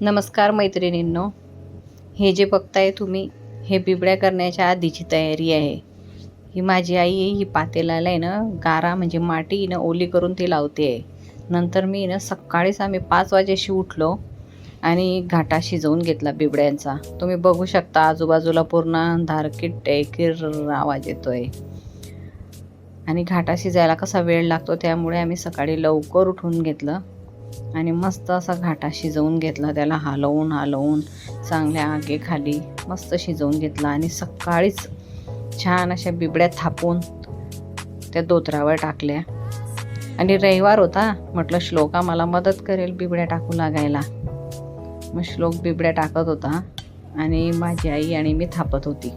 नमस्कार मैत्रिणींनो, हे जे बघताय तुम्ही हे बिबड्या करण्याच्या आधीची तयारी आहे. ही माझी आई आहे, ही पातेल्याला आहे ना गारा म्हणजे माती ना ओली करून ती लावते आहे. नंतर मी ना सकाळीच आम्ही 5 वाजेशी उठलो आणि घाटा शिजवून घेतला बिबड्यांचा. तुम्ही बघू शकता आजूबाजूला पूर्ण अंधार किर आवाज येतोय. आणि घाटा शिजायला कसा वेळ लागतो त्यामुळे आम्ही सकाळी लवकर उठून घेतलं आणि मस्त असा घाटा शिजवून घेतला. त्याला हलवून चांगल्या आगेखाली मस्त शिजवून घेतला आणि सकाळीच छान अशा बिबड्या थापून त्या धोतरावर टाकल्या. आणि रविवार होता, म्हटलं श्लोका मला मदत करेल बिबड्या टाकू लागायला. मग श्लोक बिबड्या टाकत होता आणि माझी आई आणि मी थापत होती.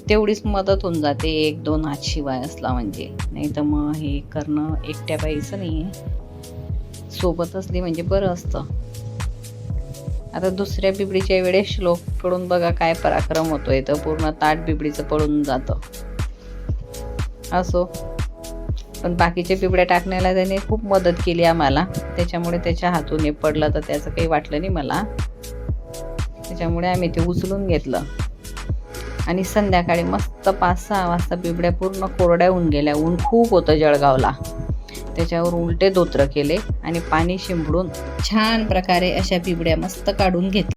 तेवढीच मदत होऊन जाते, 1-2 हात शिवाय असला म्हणजे. नाही तर मग हे करणं एकट्या बाईचं नाही आहे, सोबत असली म्हणजे बरं असतं. आता दुसऱ्या बिबडीच्या वेळेस श्लोककडून बघा काय पराक्रम होतोय, तर पूर्ण ताट बिबडीचं पडून जातं. असो, पण बाकीच्या बिबड्या टाकण्याला त्याने खूप मदत केली आम्हाला, त्याच्यामुळे त्याच्या हातून हे पडलं तर त्याचं काही वाटलं नाही मला. त्याच्यामुळे आम्ही ते उचलून घेतलं आणि संध्याकाळी मस्त 5-6 वाजता बिबड्या पूर्ण कोरड्या होऊन गेल्या. ऊन खूप होतं जळगावला. त्याच्यावर उलटे धोत्र केले आणि पाणी शिंपडून छान प्रकारे अशा बिबड्या मस्त काढून घेतल्या.